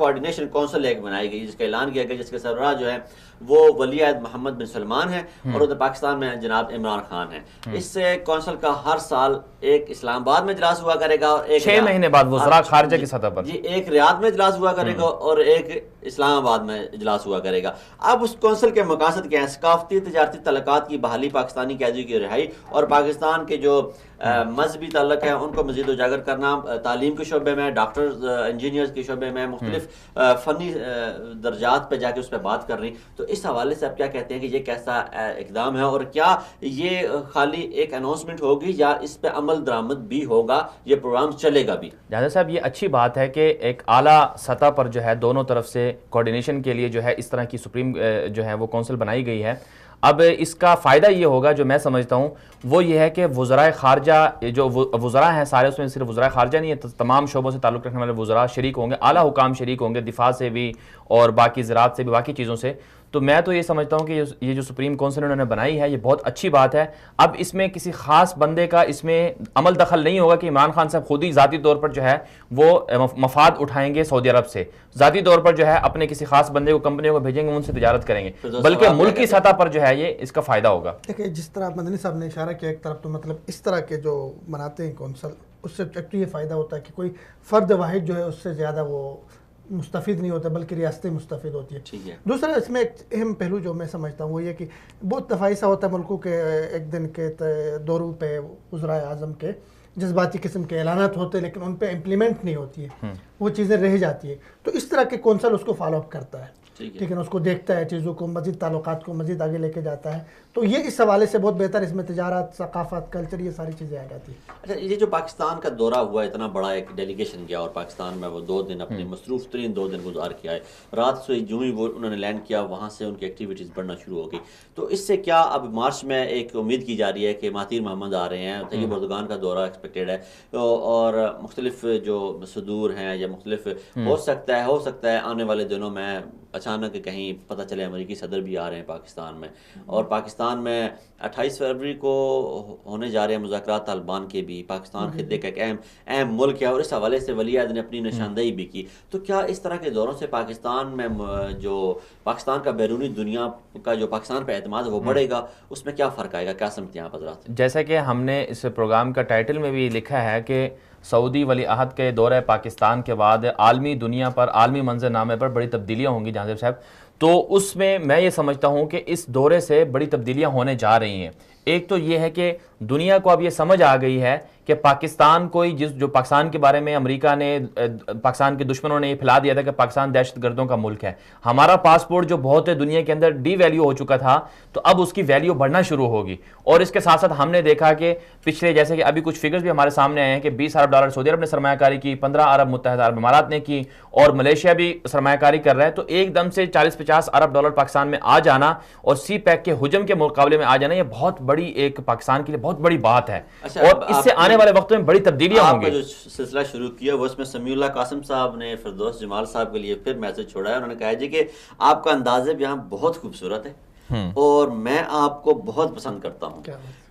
Coordination council ایک بنائی گئی جس کا اعلان کیا گیا، جس کے سربراہ جو ہے وہ ولی عہد محمد بن سلمان ہیں اور ادھر پاکستان میں جناب عمران خان ہیں۔ اس کونسل کا ہر سال ایک اسلام آباد میں اجلاس ہوا کرے گا اور ایک 6 مہینے بعد وزراء خارجہ کی سطح پر جی ایک ریاض میں اجلاس ہوا کرے گا اور ایک اسلام آباد میں اجلاس ہوا کرے گا۔ اب اس کونسل کے مقاصد کیا ہیں؟ ثقافتی تجارتی تعلقات کی بحالی، پاکستانی قیدیوں کی رہائی اور پاکستان کے جو مذہبی تعلق ہیں ان کو مزید اجاگر کرنا، تعلیم کے شعبے میں، ڈاکٹرز انجینئرز کے شعبے میں مختلف فنی درجات پہ جا کے اس پہ بات کر رہی۔ تو اس حوالے سے آپ کیا کہتے ہیں کہ یہ کیسا اقدام ہے اور کیا یہ خالی ایک اناؤنسمنٹ ہوگی یا اس پہ عمل درآمد بھی ہوگا، یہ پروگرام چلے گا بھی؟ جہاں صاحب یہ اچھی بات ہے کہ ایک اعلیٰ سطح پر جو ہے دونوں طرف سے کوارڈینیشن کے لیے جو ہے اس طرح کی سپریم جو ہے وہ کونسل بنائی گئی ہے۔ اب اس کا فائدہ یہ ہوگا جو میں سمجھتا ہوں وہ یہ ہے کہ وزرائے خارجہ جو وزراء ہیں سارے، اس میں صرف وزرائے خارجہ نہیں ہے، تمام شعبوں سے تعلق رکھنے والے وزراء شریک ہوں گے، اعلیٰ حکام شریک ہوں گے، دفاع سے بھی اور باقی زراعت سے بھی، باقی چیزوں سے۔ تو میں تو یہ سمجھتا ہوں کہ یہ جو سپریم کونسل انہوں نے بنائی ہے یہ بہت اچھی بات ہے۔ اب اس میں کسی خاص بندے کا اس میں عمل دخل نہیں ہوگا کہ عمران خان صاحب خود ہی ذاتی طور پر جو ہے وہ مفاد اٹھائیں گے سعودی عرب سے، ذاتی طور پر جو ہے اپنے کسی خاص بندے کو، کمپنیوں کو بھیجیں گے، ان سے تجارت کریں گے، بلکہ ملک کی سطح پر جو ہے یہ اس کا فائدہ ہوگا۔ دیکھیں جس طرح مدنی صاحب نے اشارہ کیا، ایک طرف تو مطلب اس طرح کے جو بناتے ہیں کونسل، اس سے ایک یہ فائدہ ہوتا ہے کہ کوئی فرد واحد جو ہے اس سے زیادہ وہ مستفید نہیں ہوتا بلکہ ریاستیں مستفید ہوتی ہے۔ دوسرا اس میں ایک اہم پہلو جو میں سمجھتا ہوں وہ یہ کہ بہت دفعہ ایسا ہوتا ہے ملکوں کے ایک دن کے دوروں پہ وزرائے اعظم کے جذباتی قسم کے اعلانات ہوتے ہیں لیکن ان پہ امپلیمنٹ نہیں ہوتی ہے، وہ چیزیں رہ جاتی ہے۔ تو اس طرح کے کونسل اس کو فالو اپ کرتا ہے، لیکن اس کو دیکھتا ہے، چیزوں کو، مزید تعلقات کو مزید آگے لے کے جاتا ہے۔ تو یہ اس حوالے سے بہت بہتر، اس میں تجارت، ثقافت، کلچر، یہ ساری چیزیں آ جاتی ہیں۔ اچھا، یہ جو پاکستان کا دورہ ہوا، اتنا بڑا ایک ڈیلیگیشن گیا اور پاکستان میں وہ 2 دن اپنی مصروف ترین 2 دن گزار کے آئے، رات سے جو ہی وہ انہوں نے لینڈ کیا وہاں سے ان کی ایکٹیویٹیز بڑھنا شروع ہو گئی۔ تو اس سے کیا اب مارچ میں ایک امید کی جا رہی ہے کہ مہاتیر محمد آ رہے ہیں، طیب اردگان کا دورہ ایکسپیکٹڈ ہے اور مختلف جو صدور ہیں یا مختلف ہو سکتا ہے آنے والے دنوں میں اچانک کہیں پتہ چلے امریکی صدر بھی آ رہے ہیں پاکستان میں، اور پاکستان میں 28 فروری کو ہونے جا رہے ہیں مذاکرات طالبان کے بھی۔ پاکستان خطے کا ایک اہم ملک ہے اور اس حوالے سے ولی عہد نے اپنی نشاندہی بھی کی۔ تو کیا اس طرح کے دوروں سے پاکستان میں جو پاکستان کا بیرونی دنیا کا جو پاکستان پہ اعتماد ہے وہ بڑھے گا؟ اس میں کیا فرق آئے گا؟ کیا سمجھتے ہیں آپ حضرات؟ جیسا کہ ہم نے اس پروگرام کا ٹائٹل میں بھی لکھا ہے کہ سعودی ولی عہد کے دورہ پاکستان کے بعد عالمی دنیا پر، عالمی منظرنامے پر بڑی تبدیلیاں ہوں گی جہاں صاحب۔ تو اس میں میں یہ سمجھتا ہوں کہ اس دورے سے بڑی تبدیلیاں ہونے جا رہی ہیں۔ ایک تو یہ ہے کہ دنیا کو اب یہ سمجھ آ گئی ہے کہ پاکستان کوئی جو پاکستان کے بارے میں امریکہ نے، پاکستان کے دشمنوں نے یہ پھیلا دیا تھا کہ پاکستان دہشت گردوں کا ملک ہے، ہمارا پاسپورٹ جو بہت دنیا کے اندر ڈی ویلیو ہو چکا تھا تو اب اس کی ویلیو بڑھنا شروع ہوگی۔ اور اس کے ساتھ ساتھ ہم نے دیکھا کہ پچھلے، جیسے کہ ابھی کچھ فگرز بھی ہمارے سامنے آئے ہیں کہ 20 ارب ڈالر سعودی عرب نے سرمایہ کاری کی، 15 ارب متحدہ عرب امارات نے کی اور ملیشیا بھی سرمایہ کاری کر رہا ہے۔ تو ایک دم سے 40-50 ارب ڈالر پاکستان میں آ جانا اور سی پیک کے حجم کے مقابلے میں آ جانا، یہ بہت بڑی ایک پاکستان کے لیے بہت بڑی بات ہے، اور اس سے آنے والے وقتوں میں بڑی تبدیلیاں ہوں گی۔ آپ کا جو سلسلہ شروع کیا وہ اس میں سمیع اللہ قاسم صاحب نے فردوس جمال صاحب کے لیے پھر میسج چھوڑا ہے، انہوں نے کہا جی کہ آپ کا انداز بیان بہت خوبصورت ہے اور میں آپ کو بہت پسند کرتا ہوں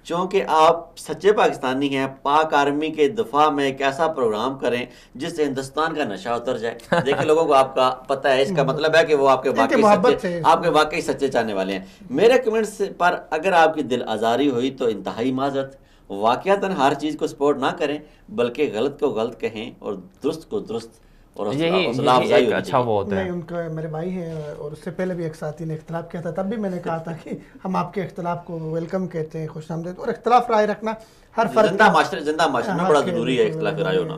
چونکہ آپ سچے پاکستانی ہیں۔ پاک آرمی کے دفاع میں ایک ایسا پروگرام کریں جس سے ہندوستان کا نشہ اتر جائے۔ دیکھیں لوگوں کو آپ کا پتہ ہے، اس کا مطلب ہے کہ وہ آپ کے واقعی سچے چاہنے والے ہیں۔ میرے کمنٹس پر اگر آپ کی دل آزاری ہوئی تو انتہائی معذرت، واقعتاً ہر چیز کو سپورٹ نہ کریں بلکہ غلط کو غلط کہیں اور درست کو درست، اور اچھا وہ ہوتا ہے۔ ان کا میرے بھائی ہیں اور اس سے پہلے بھی ایک ساتھی نے اختلاف کیا تھا، تب بھی میں نے کہا تھا کہ ہم آپ کے اختلاف کو ویلکم کہتے ہیں، خوش آمدید، اور اختلاف رائے رکھنا ہر فرد زندہ معاشرے میں بڑا ضروری ہے اختلاف رائے ہونا۔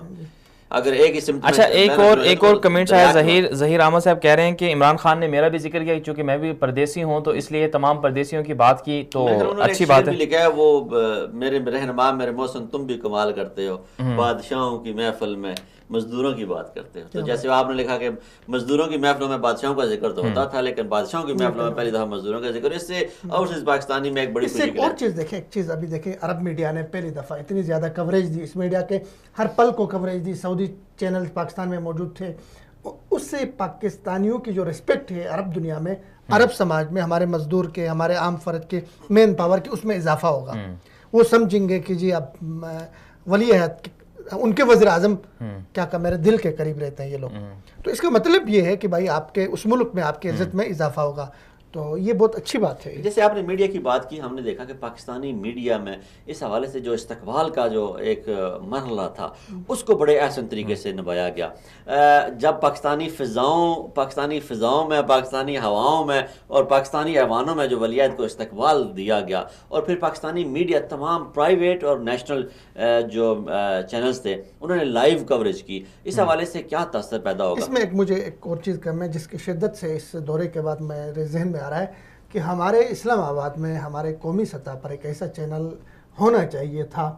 اگر ایک اسم اچھا ایک اور کمنٹ ہے، ظہیر احمد صاحب کہہ رہے ہیں کہ عمران خان نے میرا بھی ذکر کیا چونکہ میں بھی پردیسی ہوں تو اس لیے تمام پردیسیوں کی بات کی، تو اچھی بات ہے۔ لکھا ہے وہ میرے رہنما میرے محسن تم بھی کمال کرتے ہو، بادشاہوں کی محفل میں مزدوروں کی بات کرتے ہو۔ تو جیسے آپ نے لکھا کہ مزدوروں کی محفلوں میں بادشاہوں کا ذکر تو ہوتا تھا لیکن بادشاہوں کی محفلوں میں پہلی دفعہ مزدوروں کا ذکر، اس سے اوورسیز پاکستانی میں ایک بڑی خوشی کی اور چیز دیکھیں، ایک چیز ابھی دیکھیں، عرب میڈیا نے پہلی دفعہ اتنی زیادہ کوریج دی، اس میڈیا کے ہر پل کو کوریج دی، سعودی چینل پاکستان میں موجود تھے، اس سے پاکستانیوں کی جو رسپیکٹ ہے عرب دنیا میں، عرب سماج میں، ہمارے مزدور کے، ہمارے عام فرد کے، مین پاور کے، اس میں اضافہ ہوگا۔ وہ سمجھیں گے کہ جی اب ولی عہد ان کے وزیر اعظم کیا کہ میرے دل کے قریب رہتے ہیں یہ لوگ. تو اس کا مطلب یہ ہے کہ بھائی آپ کے اس ملک میں آپ کی عزت میں اضافہ ہوگا, تو یہ بہت اچھی بات ہے. جیسے آپ نے میڈیا کی بات کی, ہم نے دیکھا کہ پاکستانی میڈیا میں اس حوالے سے جو استقبال کا جو ایک مرحلہ تھا اس کو بڑے احسن طریقے سے نبھایا گیا. جب پاکستانی فضاؤں میں, پاکستانی ہواؤں میں اور پاکستانی ایوانوں میں جو ولیعہد کو استقبال دیا گیا, اور پھر پاکستانی میڈیا تمام پرائیویٹ اور نیشنل جو چینلز تھے انہوں نے لائیو کوریج کی, اس حوالے سے کیا تاثر پیدا ہوگا؟ اس میں مجھے ایک اور چیز کرنا ہے جس کی شدت سے اس دورے کے بعد میرے ذہن میں آ رہا ہے کہ ہمارے اسلام آباد میں ہمارے قومی سطح پر ایک ایسا چینل ہونا چاہیے تھا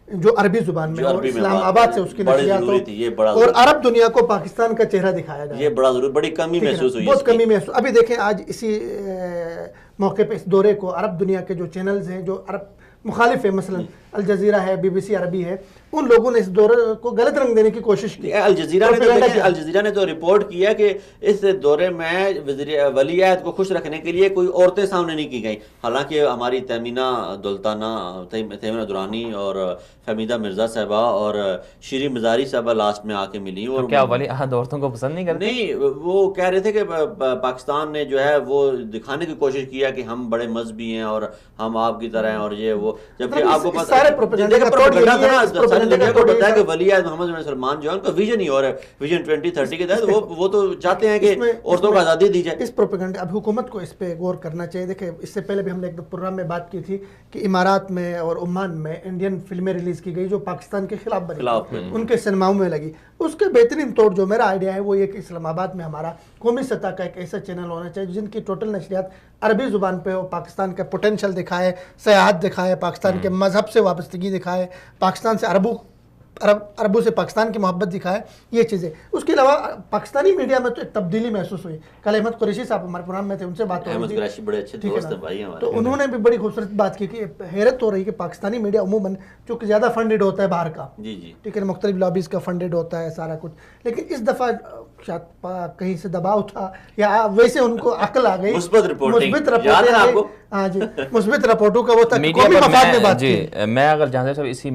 جو عربی زبان میں اور اسلام آباد سے اس کی نشریات ہو اور عرب دنیا کو پاکستان کا چہرہ دکھایا جائے. یہ بڑا ضروری, بڑی کمی محسوس ہوئی, بہت کمی محسوس. ابھی دیکھیں آج اسی موقع پہ اس دورے کو عرب دنیا کے جو چینلز ہیں جو عرب مخالف ہے, مثلا الجزیرہ ہے, BBC عربی ہے, ان لوگوں نے اس دورے کو غلط رنگ دینے کی کوشش کی. الجزیرہ نے تو رپورٹ کیا کہ اس دورے میں ولی عہد کو خوش رکھنے کے لیے کوئی عورتیں سامنے نہیں کی گئیں, حالانکہ ہماری تیمینہ تیمینہ دورانی اور فہمیدہ مرزا صاحبہ اور شیریں مزاری صاحبہ لاسٹ میں آ کے ملی. اور کیا ولی عہد عورتوں کو پسند نہیں کرتے؟ نہیں, وہ کہہ رہے تھے کہ پاکستان نے جو ہے وہ دکھانے کی کوشش کیا کہ ہم بڑے مذہبی ہیں اور ہم آپ کی طرح ہیں اور یہ وہ, جبکہ آپ کو پتہ کو بتایا کہ ولی عہد محمد بن سلمان جو ہے ان کا ویژن ہی اور ہے, ویژن 2030 کے تحت وہ تو چاہتے ہیں کہ عورتوں کو آزادی دی جائے. اس پروپیگنڈا اب حکومت کو اس پہ غور کرنا چاہیے. دیکھیں اس سے پہلے بھی ہم نے ایک پروگرام میں بات کی تھی کہ امارات میں اور عمان میں انڈین فلمیں ریلیز کی گئی جو پاکستان کے خلاف بنی, ان کے سنیماؤں میں لگی. اس کے بہترین طور جو میرا آئیڈیا ہے وہ یہ کہ اسلام آباد میں ہمارا قومی سطح کا ایک ایسا چینل ہونا چاہیے جن کی ٹوٹل نشریات عربی زبان پہ ہو, پاکستان کا پوٹینشل دکھائے, سیاحت دکھائے, پاکستان کے مذہب سے وابستگی دکھائے, پاکستان سے عربوں سے پاکستان کی محبت دکھائے, یہ چیزیں. اس کے علاوہ پاکستانی میڈیا میں تو ایک تبدیلی محسوس ہوئی. کل احمد قریشی صاحب ہمارے پروگرام میں تھے, ان سے بات ہو رہی تھی, بڑے اچھے دوست ہیں بھائی ہمارے, تو انہوں نے بھی بڑی خوبصورت بات کی کہ حیرت ہو رہی ہے کہ پاکستانی میڈیا عموماً چونکہ زیادہ فنڈڈ ہوتا ہے باہر کا, ٹھیک ہے, مختلف لابیز کا فنڈڈ ہوتا ہے سارا کچھ, لیکن اس دفعہ شاید کہیں سے دباؤ تھا یا ویسے ان کو عقل آ گئی, مثبت رپورٹوں کا وہ تھا قومی مفاد میں بات کی. میں اگر جہاں صاحب اسی